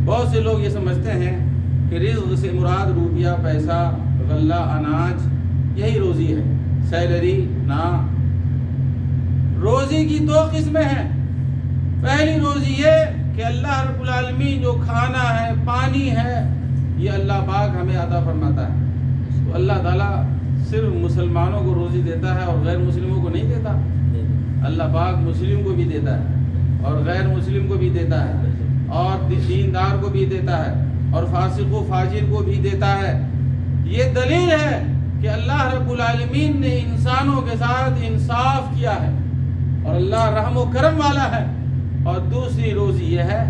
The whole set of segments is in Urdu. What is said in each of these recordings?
بہت سے لوگ یہ سمجھتے ہیں کہ رزق سے مراد روپیہ، پیسہ، غلہ، اناج یہی روزی ہے، سیلری نہ۔ روزی کی دو قسمیں ہیں۔ پہلی روزی یہ کہ اللہ رب العالمین جو کھانا ہے، پانی ہے، یہ اللہ پاک ہمیں عطا فرماتا ہے۔ تو اللہ تعالیٰ صرف مسلمانوں کو روزی دیتا ہے اور غیر مسلموں کو نہیں دیتا۔ اللہ پاک مسلم کو بھی دیتا ہے اور غیر مسلم کو بھی دیتا ہے اور دیندار کو بھی دیتا ہے اور فاسق و فاجر کو بھی دیتا ہے۔ یہ دلیل ہے کہ اللہ رب العالمین نے انسانوں کے ساتھ انصاف کیا ہے اور اللہ رحم و کرم والا ہے۔ اور دوسری روزی یہ ہے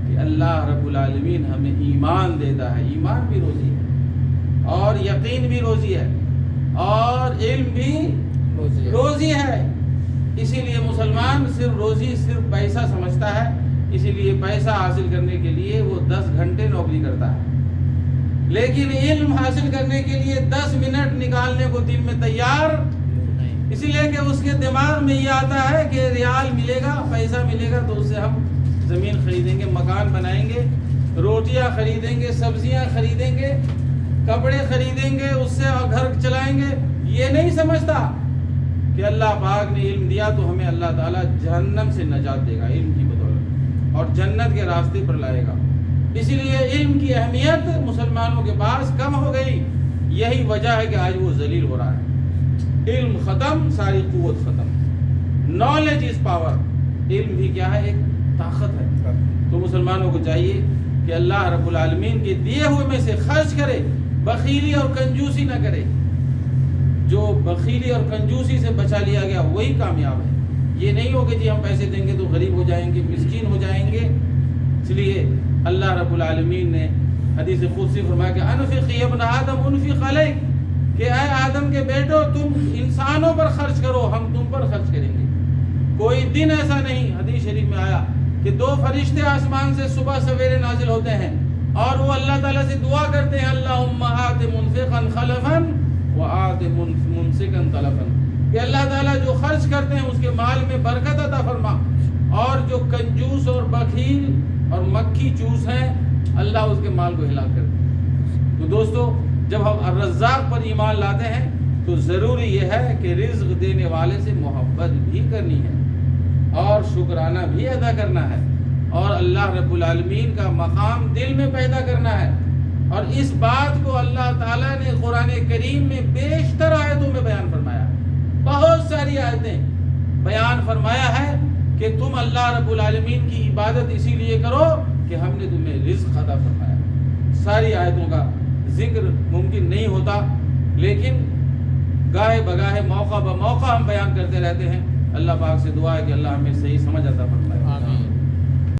کہ اللہ رب العالمین ہمیں ایمان دیتا ہے۔ ایمان بھی روزی ہے اور یقین بھی روزی ہے اور علم بھی روزی ہے۔ اسی لیے مسلمان صرف روزی صرف پیسہ سمجھتا ہے، اسی لیے پیسہ حاصل کرنے کے لیے وہ 10 گھنٹے نوکری کرتا ہے، لیکن علم حاصل کرنے کے لیے 10 منٹ نکالنے کو دن میں تیار، اسی لیے کہ اس کے دماغ میں یہ آتا ہے کہ ریال ملے گا، پیسہ ملے گا تو اس سے ہم زمین خریدیں گے، مکان بنائیں گے، روٹیاں خریدیں گے، سبزیاں خریدیں گے، کپڑے خریدیں گے، اس سے گھر چلائیں گے۔ یہ نہیں سمجھتا کہ اللہ پاک نے علم دیا تو ہمیں اللہ تعالیٰ جہنم سے نجات دے گا علم کی بدولت اور جنت کے راستے پر لائے گا۔ اسی لیے علم کی اہمیت مسلمانوں کے پاس کم ہو گئی۔ یہی وجہ ہے کہ آج وہ ذلیل ہو رہا ہے۔ علم ختم، ساری قوت ختم۔ Knowledge is power. علم بھی کیا ہے؟ ایک طاقت ہے۔ تو مسلمانوں کو چاہیے کہ اللہ رب العالمین کے دیے ہوئے میں سے خرچ کرے، بخیلی اور کنجوسی نہ کرے۔ جو بخیلی اور کنجوسی سے بچا لیا گیا وہی کامیاب ہے۔ یہ نہیں ہو کہ جی ہم پیسے دیں گے تو غریب ہو جائیں گے، مسکین ہو جائیں گے۔ اس لیے اللہ رب العالمین نے حدیث قدسی فرمایا کہ انفق یا ابن آدم انفق علیک، کہ اے آدم کے بیٹو تم انسانوں پر خرچ کرو، ہم تم پر خرچ کریں گے۔ کوئی دن ایسا نہیں، حدیث شریف میں آیا کہ 2 فرشتے آسمان سے صبح سویرے نازل ہوتے ہیں اور وہ اللہ تعالیٰ سے دعا کرتے ہیں اللہم آت منفقا خلفا وآت ممسکا تلفا، کہ اللہ تعالیٰ جو خرچ کرتے ہیں اس کے مال میں برکت عطا فرما، اور جو کنجوس اور بخیل اور مکھی چوس ہیں اللہ اس کے مال کو ہلاک کر دے۔ تو دوستو، جب ہم الرزاق پر ایمان لاتے ہیں تو ضروری یہ ہے کہ رزق دینے والے سے محبت بھی کرنی ہے اور شکرانہ بھی ادا کرنا ہے اور اللہ رب العالمین کا مقام دل میں پیدا کرنا ہے۔ اور اس بات کو اللہ تعالیٰ نے قرآن کریم میں بیشتر آیتوں میں بیان فرمایا، بہت ساری آیتیں بیان فرمایا ہے کہ تم اللہ رب العالمین کی عبادت اسی لیے کرو کہ ہم نے تمہیں رزق عطا فرمایا۔ ساری آیتوں کا ذکر ممکن نہیں ہوتا، لیکن گاہے بگاہے موقع بموقع ہم بیان کرتے رہتے ہیں۔ اللہ پاک سے دعا ہے کہ اللہ ہمیں صحیح سمجھ عطا فرمائے۔ آمین۔